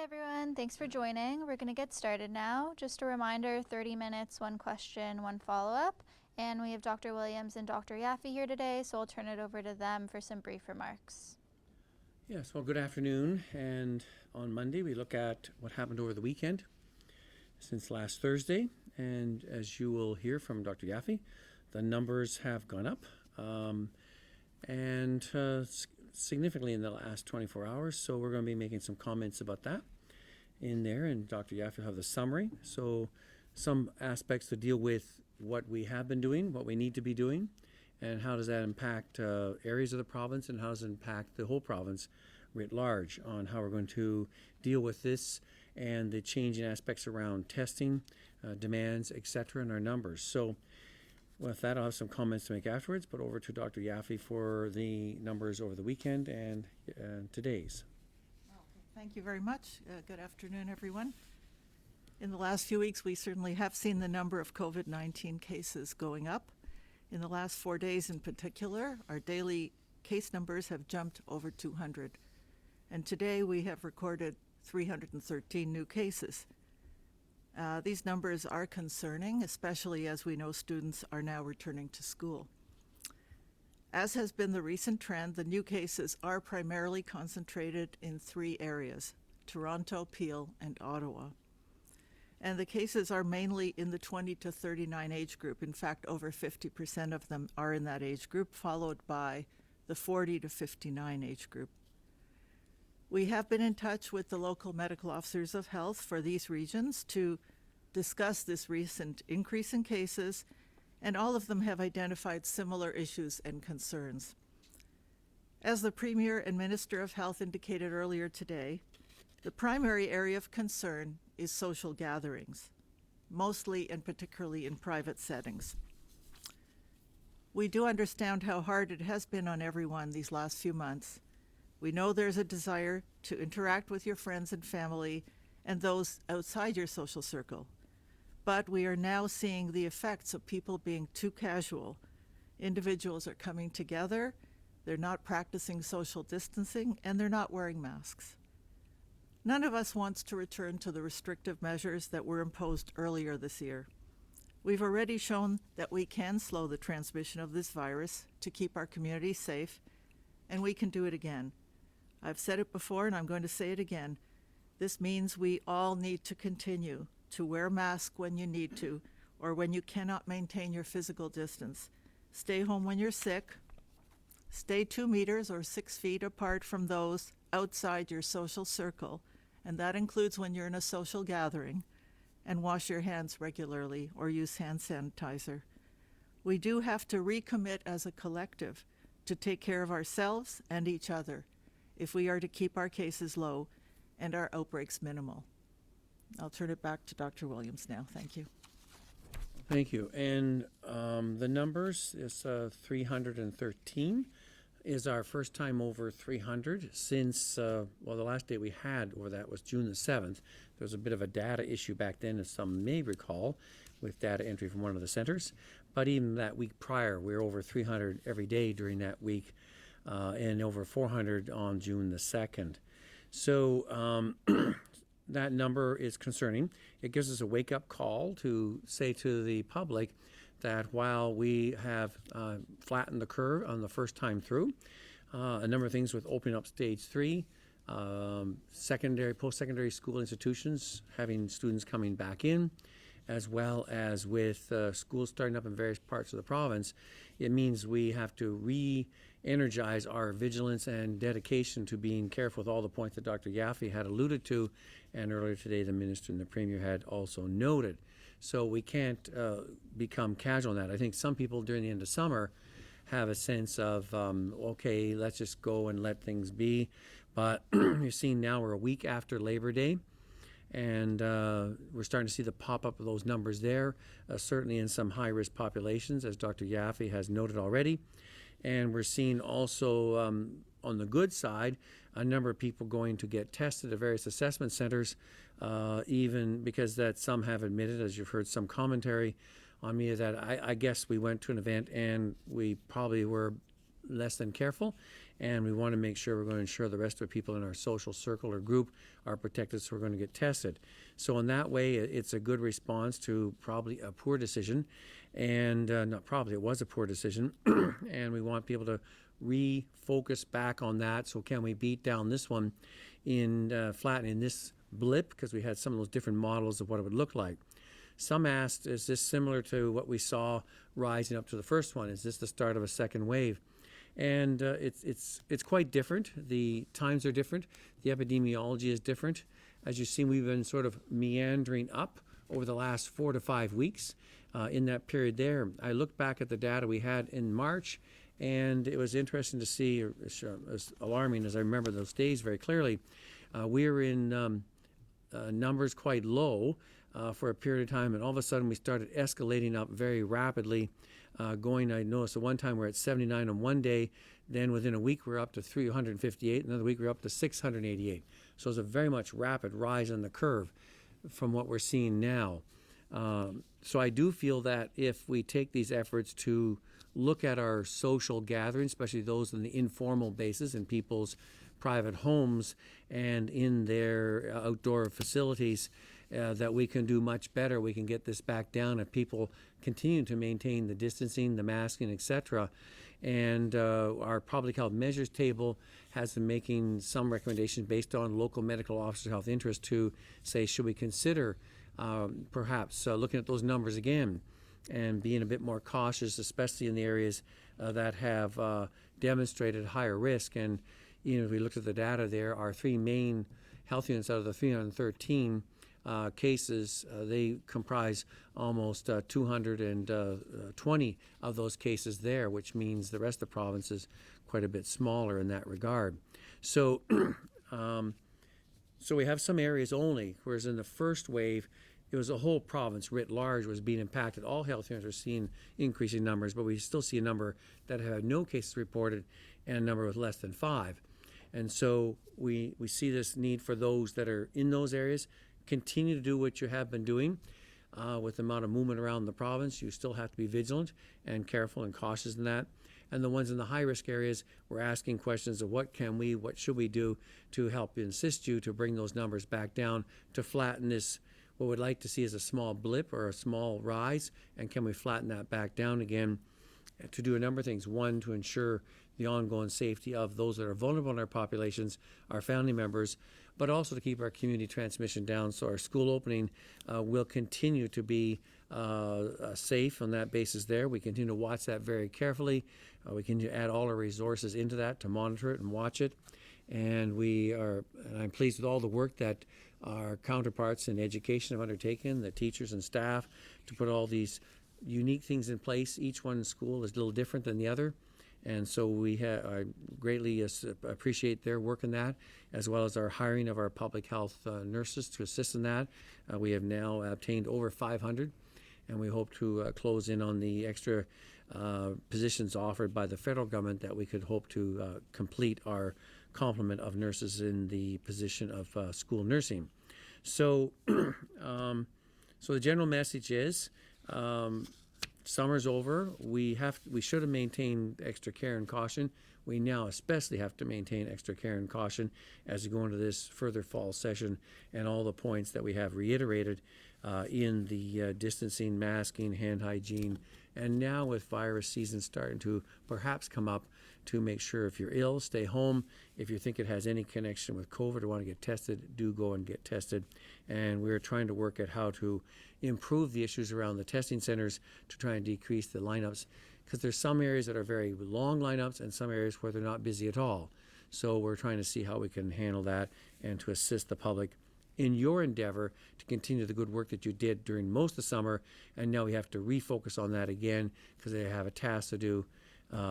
everyone. Thanks for joining. We're going to get started now. Just a reminder, 30 minutes, one question, one follow-up. And we have Dr. Williams and Dr. Yaffe here today, so I'll turn it over to them for some brief remarks. Yes, well, good afternoon. And on Monday, we look at what happened over the weekend since last Thursday. And as you will hear from Dr. Yaffe, the numbers have gone up and significantly in the last 24 hours. So we're going to be making some comments about that in there. And Dr. Yaffe will have the summary. So some aspects to deal with what we have been doing, what we need to be doing, and how does that impact areas of the province, and how does it impact the whole province writ large on how we're going to deal with this and the changing aspects around testing, demands, etc., and our numbers. So with that, I'll have some comments to make afterwards, but over to Dr. Yaffe for the numbers over the weekend and today's. Thank you very much. Good afternoon, everyone. In the last few weeks, we certainly have seen the number of COVID-19 cases going up. In the last 4 days in particular, our daily case numbers have jumped over 200. And today we have recorded 313 new cases. These numbers are concerning, especially as we know students are now returning to school. As has been the recent trend, the new cases are primarily concentrated in 3 areas: Toronto, Peel, and Ottawa. And the cases are mainly in the 20 to 39 age group. In fact, over 50% of them are in that age group, followed by the 40 to 59 age group. We have been in touch with the local medical officers of health for these regions to discuss this recent increase in cases, and all of them have identified similar issues and concerns. As the Premier and Minister of Health indicated earlier today, the primary area of concern is social gatherings, mostly and particularly in private settings. We do understand how hard it has been on everyone these last few months. We know there's a desire to interact with your friends and family and those outside your social circle. But we are now seeing the effects of people being too casual. Individuals are coming together, they're not practicing social distancing, and they're not wearing masks. None of us wants to return to the restrictive measures that were imposed earlier this year. We've already shown that we can slow the transmission of this virus to keep our community safe, and we can do it again. I've said it before, and I'm going to say it again. This means we all need to continue to wear masks when you need to, or when you cannot maintain your physical distance. Stay home when you're sick. Stay 2 meters or 6 feet apart from those outside your social circle, and that includes when you're in a social gathering, and wash your hands regularly or use hand sanitizer. We do have to recommit as a collective to take care of ourselves and each other if we are to keep our cases low and our outbreaks minimal. I'll turn it back to Dr. Williams now. Thank you. Thank you. And the numbers is 313 is our first time over 300 since, the last day we had over that was June the 7th. There was a bit of a data issue back then, as some may recall, with data entry from one of the centers. But even that week prior, we were over 300 every day during that week, and over 400 on June the 2nd. So that number is concerning. It gives us a wake-up call to say to the public that while we have flattened the curve on the first time through, a number of things with opening up stage 3, secondary, post-secondary school institutions having students coming back in, as well as with schools starting up in various parts of the province, it means we have to re-energize our vigilance and dedication to being careful with all the points that Dr. Yaffe had alluded to, and earlier today the Minister and the Premier had also noted. So we can't become casual in that. I think some people during the end of summer have a sense of, okay, let's just go and let things be. But you're seeing now we're a week after Labor Day, and we're starting to see the pop-up of those numbers there, certainly in some high-risk populations, as Dr. Yaffe has noted already. And we're seeing also, on the good side, a number of people going to get tested at various assessment centers, even because that some have admitted, as you've heard some commentary on me, that I guess we went to an event and we probably were less than careful, and we want to make sure we're going to ensure the rest of the people in our social circle or group are protected, so we're going to get tested. So in that way, it's a good response to probably a poor decision, and not probably, it was a poor decision, and we want people to refocus back on that. So can we beat down this one in flattening this blip, because we had some of those different models of what it would look like. Some asked, is this similar to what we saw rising up to the first one? Is this the start of a second wave? And it's quite different. The times are different. The epidemiology is different. As you've seen, we've been sort of meandering up over the last 4 to 5 weeks in that period there. I looked back at the data we had in March, and it was interesting to see, or as alarming as I remember those days very clearly. We were in numbers quite low for a period of time, and all of a sudden we started escalating up very rapidly. I noticed at one time we're at 79 on one day, then within a week we're up to 358, another week we're up to 688. So it's a very much rapid rise on the curve from what we're seeing now. So I do feel that if we take these efforts to look at our social gatherings, especially those on the informal basis in people's private homes and in their outdoor facilities, that we can do much better. We can get this back down if people continue to maintain the distancing, the masking, etc. And our public health measures table has been making some recommendations based on local medical officer health interest to say, should we consider perhaps looking at those numbers again and being a bit more cautious, especially in the areas that have demonstrated higher risk. And if we looked at the data there, our 3 main health units out of the 313 cases, they comprise almost 220 of those cases there, which means the rest of the province is quite a bit smaller in that regard. So, so we have some areas only, whereas in the first wave, it was a whole province writ large was being impacted. All health units are seeing increasing numbers, but we still see a number that have no cases reported and a number with less than 5. And so we see this need for those that are in those areas. Continue to do what you have been doing with the amount of movement around the province. You still have to be vigilant and careful and cautious in that. And the ones in the high-risk areas, we're asking questions of what should we do to help assist you to bring those numbers back down, to flatten this, what we'd like to see is a small blip or a small rise, and can we flatten that back down again to do a number of things. One, to ensure the ongoing safety of those that are vulnerable in our populations, our family members, but also to keep our community transmission down. So our school opening will continue to be safe on that basis there. We continue to watch that very carefully. We continue to add all our resources into that to monitor it and watch it. And I'm pleased with all the work that our counterparts in education have undertaken, the teachers and staff, to put all these unique things in place. Each one in school is a little different than the other. And so I greatly appreciate their work in that, as well as our hiring of our public health nurses to assist in that. We have now obtained over 500, and we hope to close in on the extra positions offered by the federal government that we could hope to complete our complement of nurses in the position of school nursing. So, so the general message is, summer's over. We should have maintained extra care and caution. We now especially have to maintain extra care and caution as we go into this further fall session, and all the points that we have reiterated in the distancing, masking, hand hygiene, and now with virus season starting to perhaps come up, to make sure if you're ill, stay home. If you think it has any connection with COVID or want to get tested, do go and get tested. And we're trying to work at how to improve the issues around the testing centers to try and decrease the lineups, because there's some areas that are very long lineups and some areas where they're not busy at all. So we're trying to see how we can handle that and to assist the public in your endeavor to continue the good work that you did during most of the summer. And now we have to refocus on that again, because they have a task to do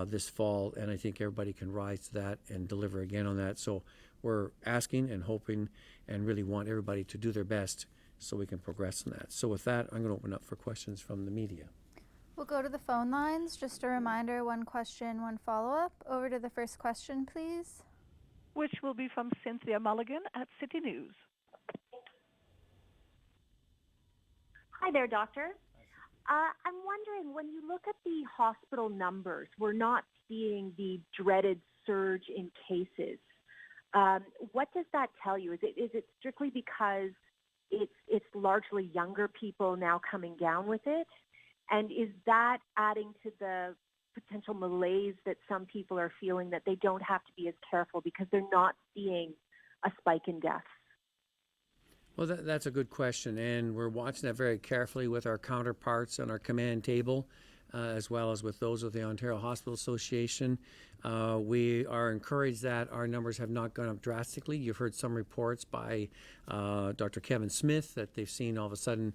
this fall, and I think everybody can rise to that and deliver again on that. So we're asking and hoping and really want everybody to do their best so we can progress on that. So with that, I'm going to open up for questions from the media. We'll go to the phone lines. Just a reminder, 1 question, 1 follow-up. Over to the first question, please. Which will be from Cynthia Mulligan at City News. Hi there, doctor. I'm wondering, when you look at the hospital numbers, we're not seeing the dreaded surge in cases. What does that tell you? Is it strictly because it's largely younger people now coming down with it? And is that adding to the potential malaise that some people are feeling, that they don't have to be as careful because they're not seeing a spike in deaths? Well, that's a good question, and we're watching that very carefully with our counterparts on our command table, as well as with those of the Ontario Hospital Association. We are encouraged that our numbers have not gone up drastically. You've heard some reports by Dr. Kevin Smith that they've seen all of a sudden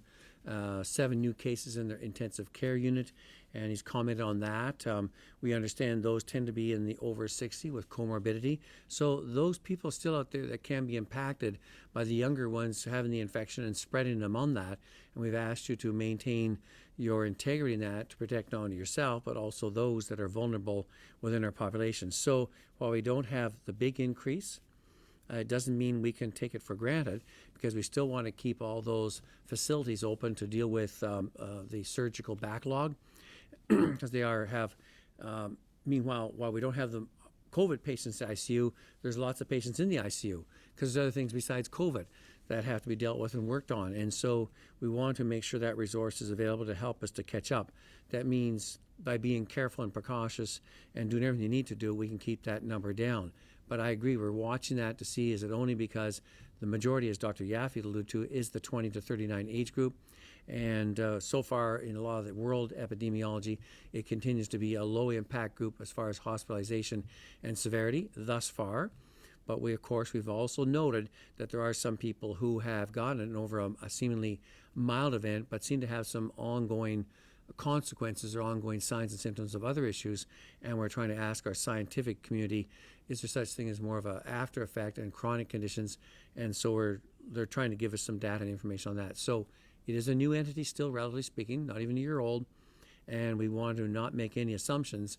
7 new cases in their intensive care unit, and he's commented on that. We understand those tend to be in the over 60 with comorbidity. So those people still out there that can be impacted by the younger ones having the infection and spreading them on that. And we've asked you to maintain your integrity in that to protect not only yourself, but also those that are vulnerable within our population. So while we don't have the big increase, it doesn't mean we can take it for granted, because we still want to keep all those facilities open to deal with the surgical backlog, because they have. Meanwhile, while we don't have the COVID patients in the ICU, there's lots of patients in the ICU, because there's other things besides COVID that have to be dealt with and worked on. And so we want to make sure that resource is available to help us to catch up. That means by being careful and precautious and doing everything you need to do, we can keep that number down. But I agree, we're watching that to see, is it only because the majority, as Dr. Yaffe alluded to, is the 20 to 39 age group. And so far in a lot of the world epidemiology, it continues to be a low impact group as far as hospitalization and severity thus far. But we've also noted that there are some people who have gotten it over a seemingly mild event, but seem to have some ongoing consequences or ongoing signs and symptoms of other issues. And we're trying to ask our scientific community, is there such thing as more of an after effect and chronic conditions? And so they're trying to give us some data and information on that. So it is a new entity still, relatively speaking, not even a year old. And we want to not make any assumptions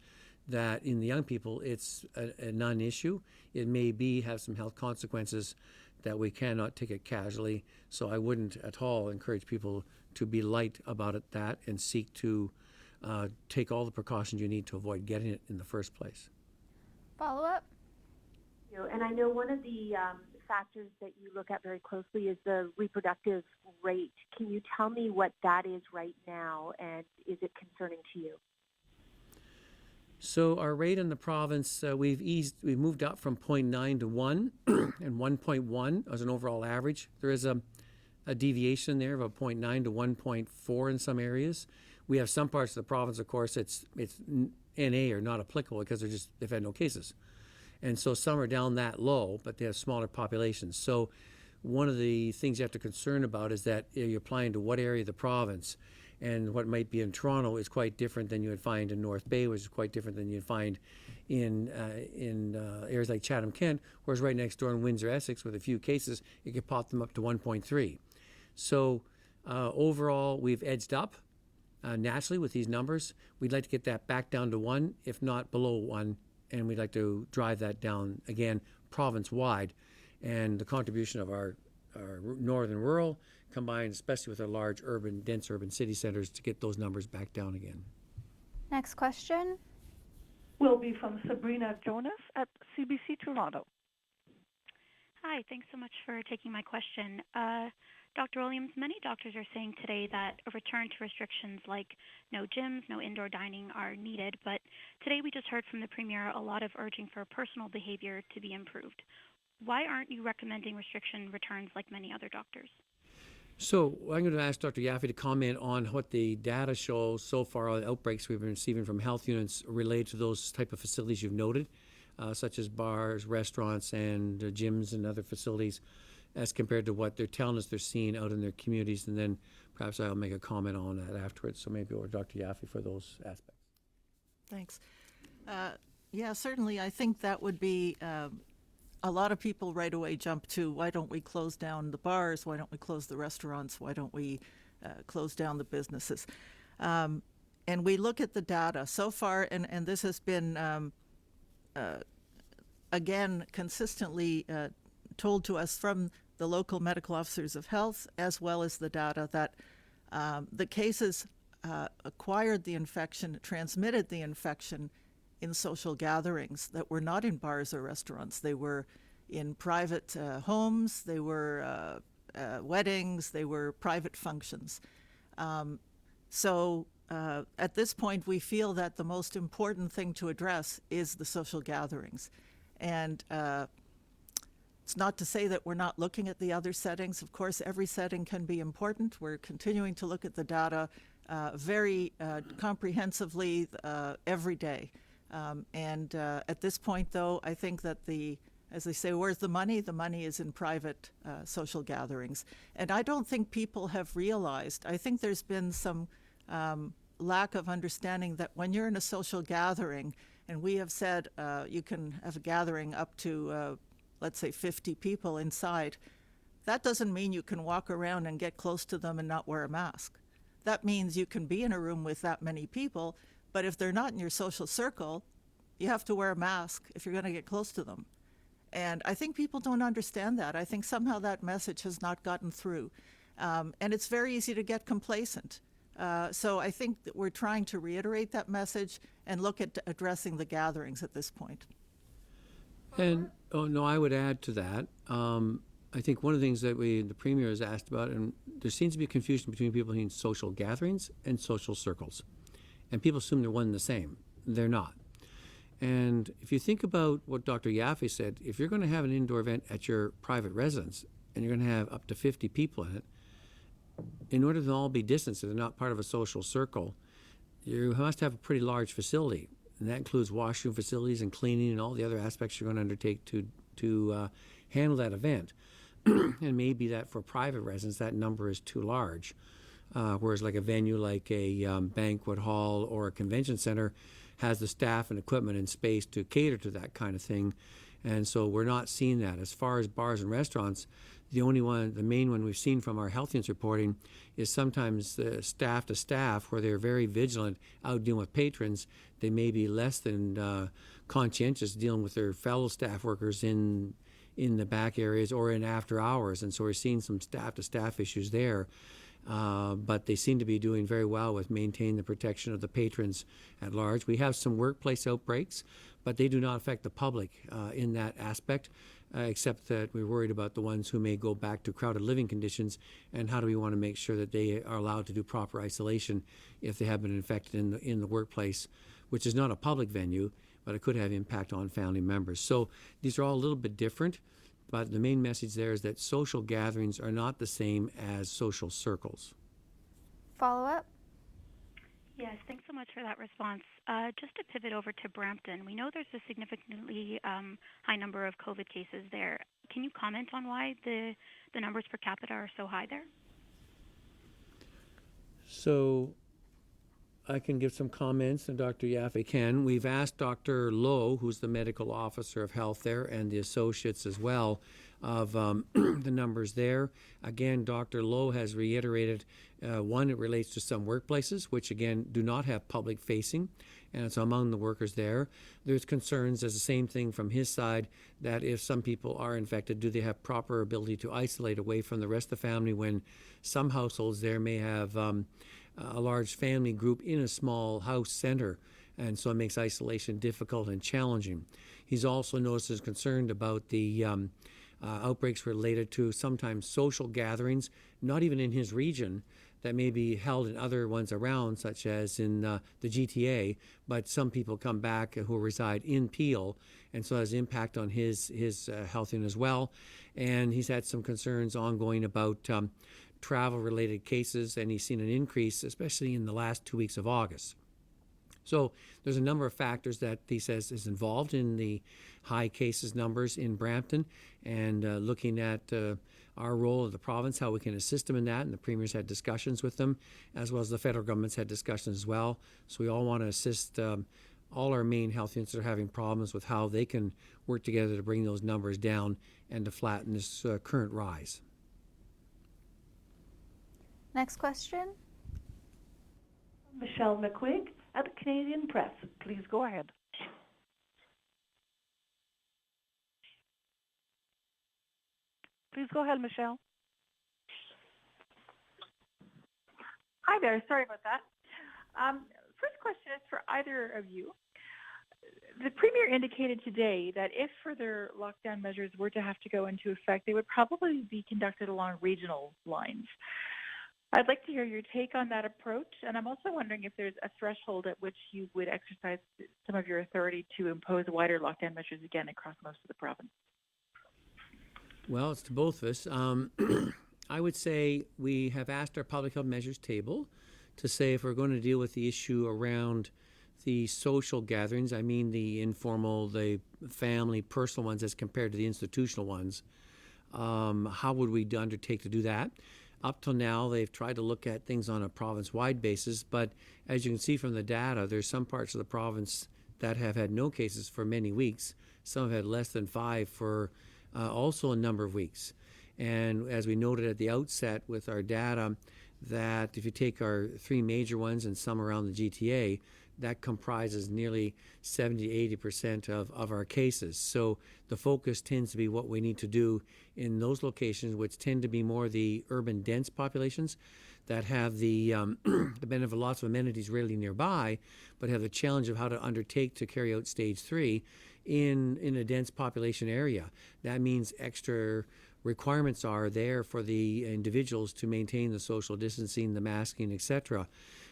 that in the young people it's a non-issue. It may have some health consequences that we cannot take it casually. So I wouldn't at all encourage people to be light about it, and seek to take all the precautions you need to avoid getting it in the first place. Follow up? And I know one of the factors that you look at very closely is the reproductive rate. Can you tell me what that is right now, and is it concerning to you? So our rate in the province, we've moved up from 0.9 to 1 and 1.1 as an overall average. There is a deviation there of a 0.9 to 1.4 in some areas. We have some parts of the province, of course, it's NA or not applicable because they've had no cases. And so some are down that low, but they have smaller populations. So one of the things you have to concern about is that you're applying to what area of the province, and what might be in Toronto is quite different than you would find in North Bay, which is quite different than you'd find in areas like Chatham-Kent, whereas right next door in Windsor, Essex, with a few cases, it could pop them up to 1.3. So overall, we've edged up naturally with these numbers. We'd like to get that back down to 1, if not below 1, and we'd like to drive that down again province-wide. And the contribution of our northern rural, combined especially with our large dense urban city centers, to get those numbers back down again. Next question. Will be from Sabrina Jonas at CBC Toronto. Hi, thanks so much for taking my question. Dr. Williams, many doctors are saying today that a return to restrictions like no gyms, no indoor dining are needed, but today we just heard from the Premier a lot of urging for personal behavior to be improved. Why aren't you recommending restriction returns like many other doctors? So I'm going to ask Dr. Yaffe to comment on what the data shows so far on the outbreaks we've been receiving from health units related to those type of facilities you've noted, such as bars, restaurants, and gyms and other facilities, as compared to what they're telling us they're seeing out in their communities. And then perhaps I'll make a comment on that afterwards. So maybe over to Dr. Yaffe for those aspects. Thanks. Yeah, certainly I think that would be a lot of people right away jump to, why don't we close down the bars? Why don't we close the restaurants? Why don't we close down the businesses? And we look at the data so far, and this has been, again, consistently told to us from the local medical officers of health, as well as the data, that the cases acquired the infection, transmitted the infection in social gatherings that were not in bars or restaurants. They were in private homes, they were weddings, they were private functions. So at this point, we feel that the most important thing to address is the social gatherings. And it's not to say that we're not looking at the other settings. Of course, every setting can be important. We're continuing to look at the data very comprehensively every day. And at this point, though, I think that as they say, where's the money? The money is in private social gatherings. And I don't think people have realized, I think there's been some lack of understanding that when you're in a social gathering, and we have said you can have a gathering up to, let's say, 50 people inside, that doesn't mean you can walk around and get close to them and not wear a mask. That means you can be in a room with that many people, but if they're not in your social circle, you have to wear a mask if you're going to get close to them. And I think people don't understand that. I think somehow that message has not gotten through. And it's very easy to get complacent. So I think that we're trying to reiterate that message and look at addressing the gatherings at this point. And, I would add to that. I think one of the things that the Premier has asked about, and there seems to be confusion between people between social gatherings and social circles. And people assume they're one and the same. They're not. And if you think about what Dr. Yaffe said, if you're going to have an indoor event at your private residence and you're going to have up to 50 people in it, in order to all be distanced, they're not part of a social circle, you must have a pretty large facility. And that includes washroom facilities and cleaning and all the other aspects you're going to undertake to handle that event. And maybe that for private residents, that number is too large. Whereas like a venue like a banquet hall or a convention center has the staff and equipment and space to cater to that kind of thing. And so we're not seeing that. As far as bars and restaurants, the main one we've seen from our health insurance reporting is sometimes the staff to staff, where they're very vigilant out dealing with patrons. They may be less than conscientious dealing with their fellow staff workers in the back areas or in after hours. And so we're seeing some staff to staff issues there. But they seem to be doing very well with maintaining the protection of the patrons at large. We have some workplace outbreaks, but they do not affect the public in that aspect, except that we're worried about the ones who may go back to crowded living conditions, and how do we want to make sure that they are allowed to do proper isolation if they have been infected in the workplace, which is not a public venue, but it could have impact on family members. So these are all a little bit different. But the main message there is that social gatherings are not the same as social circles. Follow up? Yes, thanks so much for that response. Just to pivot over to Brampton, we know there's a significantly high number of COVID cases there. Can you comment on why the numbers per capita are so high there? So I can give some comments, and Dr. Yaffe can. We've asked Dr. Lowe, who's the medical officer of health there, and the associates as well, of the numbers there. Again, Dr. Lowe has reiterated, one, it relates to some workplaces, which again do not have public facing, and it's among the workers there. There's concerns, as the same thing from his side, that if some people are infected, do they have proper ability to isolate away from the rest of the family, when some households there may have a large family group in a small house center, and so it makes isolation difficult and challenging. He's also noticed is concerned about the outbreaks related to sometimes social gatherings, not even in his region, that may be held in other ones around, such as in the GTA, but some people come back who reside in Peel, and so it has impact on his health as well. And he's had some concerns ongoing about travel-related cases, and he's seen an increase, especially in the last 2 weeks of August. So there's a number of factors that he says is involved in the high cases numbers in Brampton, and looking at our role of the province, how we can assist them in that, and the Premier's had discussions with them, as well as the federal government's had discussions as well. So we all want to assist all our main health units that are having problems with how they can work together to bring those numbers down and to flatten this current rise. Next question. Michelle McQuigg at the Canadian Press. Please go ahead. Please go ahead, Michelle. Hi there. Sorry about that. First question is for either of you. The Premier indicated today that if further lockdown measures were to have to go into effect, they would probably be conducted along regional lines. I'd like to hear your take on that approach, and I'm also wondering if there's a threshold at which you would exercise some of your authority to impose wider lockdown measures again across most of the province. Well, it's to both of us. I would say we have asked our public health measures table to say if we're going to deal with the issue around the social gatherings, I mean the informal, the family, personal ones as compared to the institutional ones, how would we undertake to do that? Up till now, they've tried to look at things on a province-wide basis, but as you can see from the data, there's some parts of the province that have had no cases for many weeks. Some have had less than 5 for also a number of weeks. And as we noted at the outset with our data, that if you take our 3 major ones and some around the GTA, that comprises nearly 70-80% of our cases. So the focus tends to be what we need to do in those locations, which tend to be more the urban dense populations that have the benefit of lots of amenities readily nearby, but have the challenge of how to undertake to carry out stage 3 in a dense population area. That means extra requirements are there for the individuals to maintain the social distancing, the masking, etc.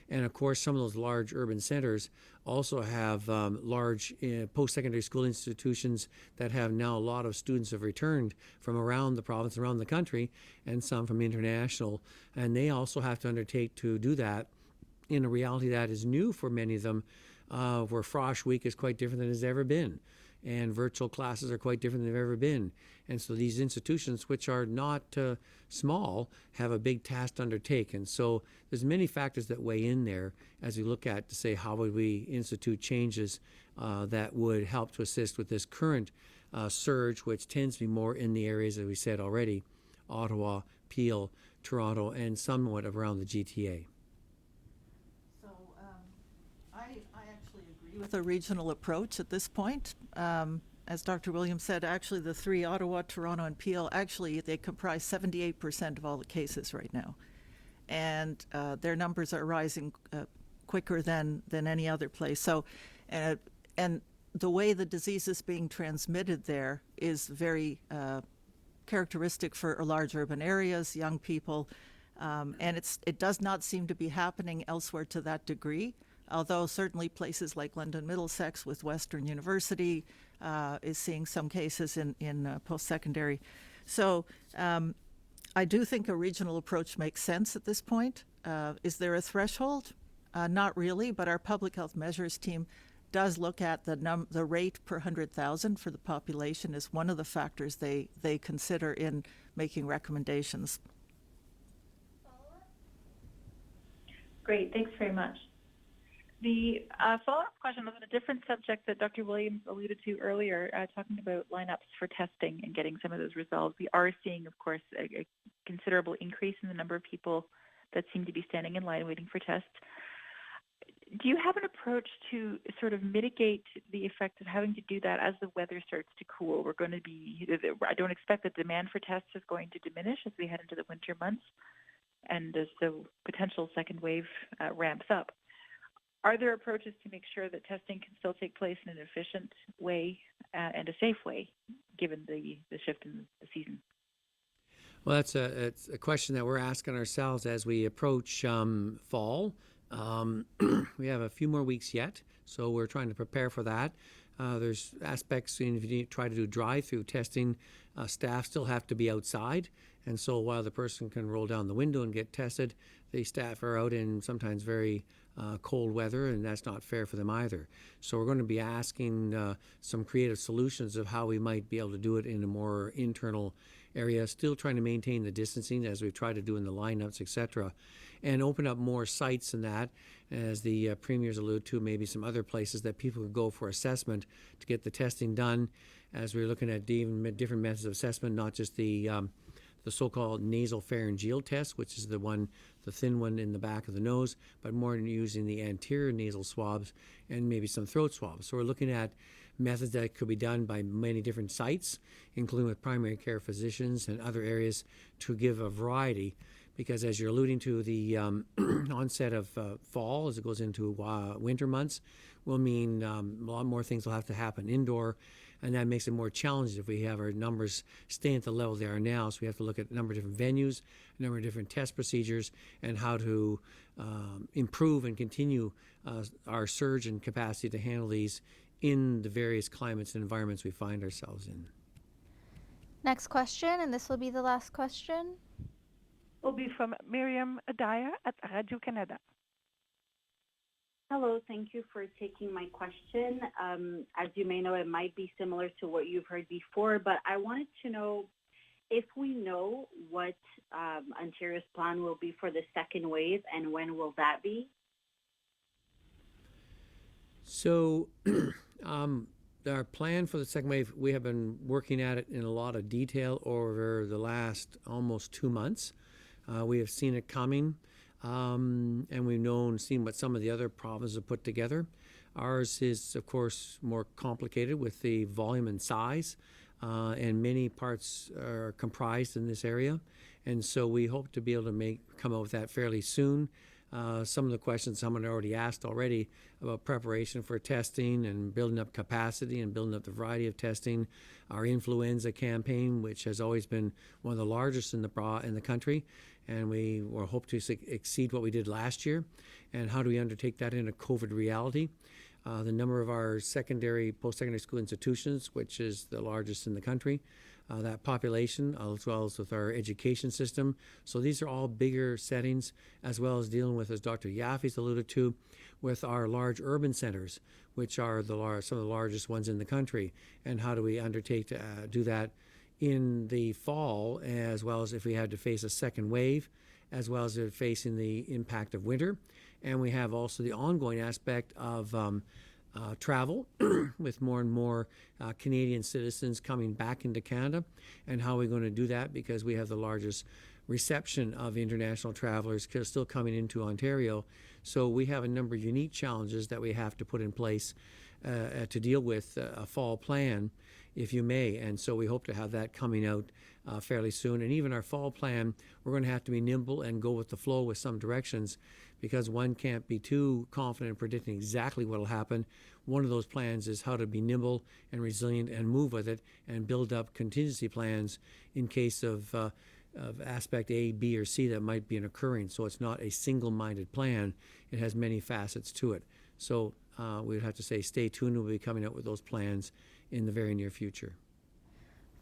And of course, some of those large urban centers also have large post-secondary school institutions that have now a lot of students have returned from around the province, around the country, and some from international. And they also have to undertake to do that in a reality that is new for many of them, where Frosh Week is quite different than it's ever been. And virtual classes are quite different than they've ever been. And so these institutions, which are not small, have a big task to undertake. And so there's many factors that weigh in there as we look at to say how would we institute changes that would help to assist with this current surge, which tends to be more in the areas, as we said already, Ottawa, Peel, Toronto, and somewhat around the GTA. So I actually agree with a regional approach at this point. As Dr. Williams said, actually the 3, Ottawa, Toronto, and Peel, actually they comprise 78% of all the cases right now. And their numbers are rising quicker than any other place. So, and the way the disease is being transmitted there is very characteristic for large urban areas, young people, and it does not seem to be happening elsewhere to that degree. Although certainly places like London Middlesex with Western University is seeing some cases in post-secondary. So I do think a regional approach makes sense at this point. Is there a threshold? Not really, but our public health measures team does look at the rate per 100,000 for the population as one of the factors they consider in making recommendations. Great, thanks very much. The follow-up question was on a different subject that Dr. Williams alluded to earlier, talking about lineups for testing and getting some of those resolved. We are seeing, of course, a considerable increase in the number of people that seem to be standing in line waiting for tests. Do you have an approach to sort of mitigate the effect of having to do that as the weather starts to cool? I don't expect that demand for tests is going to diminish as we head into the winter months and as the potential second wave ramps up. Are there approaches to make sure that testing can still take place in an efficient way and a safe way, given the shift in the season? Well, it's a question that we're asking ourselves as we approach fall. We have a few more weeks yet, so we're trying to prepare for that. There's aspects, if you try to do drive-through testing, staff still have to be outside. And so while the person can roll down the window and get tested, the staff are out in sometimes very cold weather, and that's not fair for them either. So we're going to be asking some creative solutions of how we might be able to do it in a more internal area, still trying to maintain the distancing as we've tried to do in the lineups, etc., and open up more sites in that, as the premiers allude to, maybe some other places that people could go for assessment to get the testing done, as we're looking at different methods of assessment, not just the so-called nasal pharyngeal test, which is the thin one in the back of the nose, but more using the anterior nasal swabs and maybe some throat swabs. So we're looking at methods that could be done by many different sites, including with primary care physicians and other areas, to give a variety. because as you're alluding to, the onset of fall as it goes into winter months will mean a lot more things will have to happen indoor, and that makes it more challenging if we have our numbers staying at the level they are now. So we have to look at a number of different venues, a number of different test procedures, and how to improve and continue our surge and capacity to handle these in the various climates and environments we find ourselves in. Next question, and this will be the last question. Will be from Miriam Adaya at Radio Canada. Hello, thank you for taking my question. As you may know, it might be similar to what you've heard before, but I wanted to know if we know what Ontario's plan will be for the second wave and when will that be? So our plan for the second wave, we have been working at it in a lot of detail over the last almost 2 months. We have seen it coming. And we've seen what some of the other provinces have put together. Ours is, of course, more complicated with the volume and size, and many parts are comprised in this area. And so we hope to be able to come out with that fairly soon. Some of the questions someone already asked already about preparation for testing and building up capacity and building up the variety of testing. Our influenza campaign, which has always been one of the largest in the country, and we will hope to exceed what we did last year. And how do we undertake that in a COVID reality? The number of our post-secondary school institutions, which is the largest in the country, that population, as well as with our education system. So these are all bigger settings, as well as dealing with, as Dr. Yaffe's alluded to, with our large urban centers, which are some of the largest ones in the country. And how do we undertake to do that in the fall, as well as if we had to face a second wave, as well as facing the impact of winter. And we have also the ongoing aspect of travel with more and more Canadian citizens coming back into Canada, and how are we going to do that, because we have the largest reception of international travelers still coming into Ontario. So we have a number of unique challenges that we have to put in place to deal with a fall plan, if you may. And so we hope to have that coming out fairly soon. And even our fall plan, we're going to have to be nimble and go with the flow with some directions, because one can't be too confident in predicting exactly what will happen. One of those plans is how to be nimble and resilient and move with it and build up contingency plans in case of aspect A, B, or C that might be occurring. So it's not a single-minded plan. It has many facets to it. So we would have to say stay tuned. We'll be coming out with those plans in the very near future.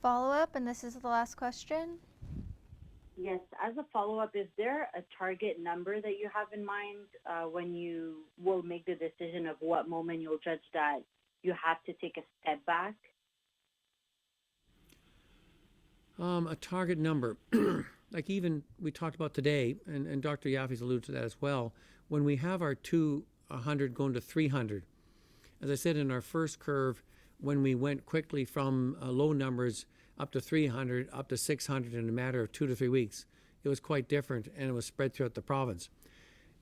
Follow-up, and this is the last question. Yes, as a follow-up, is there a target number that you have in mind when you will make the decision of what moment you'll judge that you have to take a step back? A target number, like even we talked about today, and Dr. Yaffe's alluded to that as well, when we have our 200 going to 300, as I said in our first curve, when we went quickly from low numbers up to 300, up to 600 in a matter of 2 to 3 weeks, it was quite different, and it was spread throughout the province.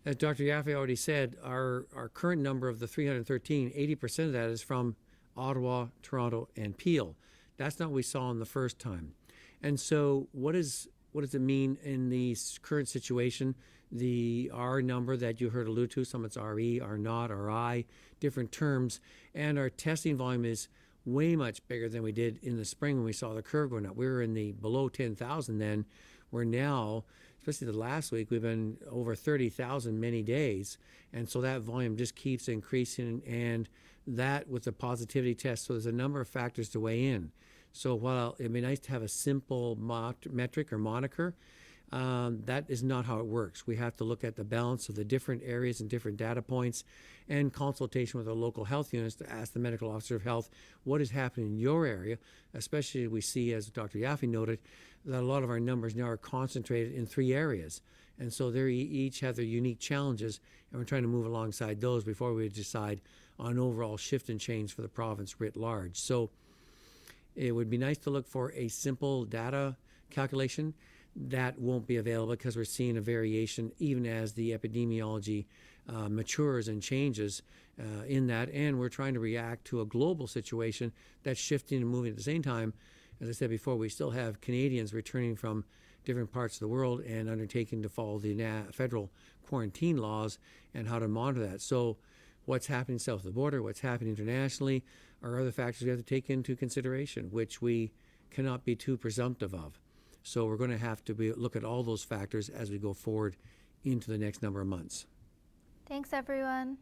As Dr. Yaffe already said, our current number of the 313, 80% of that is from Ottawa, Toronto, and Peel. That's not what we saw in the first time. And so what does it mean in the current situation? The R number that you heard allude to, some it's RE, R naught, RI, different terms, and our testing volume is way much bigger than we did in the spring when we saw the curve going up. We were in the below 10,000 then. We're now, especially the last week, we've been over 30,000 many days. And so that volume just keeps increasing, and that with the positivity test. So there's a number of factors to weigh in. So while it'd be nice to have a simple metric or moniker, that is not how it works. We have to look at the balance of the different areas and different data points, and consultation with our local health units to ask the medical officer of health what is happening in your area. Especially we see, as Dr. Yaffe noted, that a lot of our numbers now are concentrated in 3 areas. And so they each have their unique challenges, and we're trying to move alongside those before we decide on an overall shift and change for the province writ large. So it would be nice to look for a simple data calculation. That won't be available because we're seeing a variation even as the epidemiology matures and changes in that, and we're trying to react to a global situation that's shifting and moving at the same time. As I said before, we still have Canadians returning from different parts of the world and undertaking to follow the federal quarantine laws and how to monitor that. So what's happening south of the border, what's happening internationally, are other factors we have to take into consideration, which we cannot be too presumptive of. So we're going to have to look at all those factors as we go forward into the next number of months. Thanks, everyone.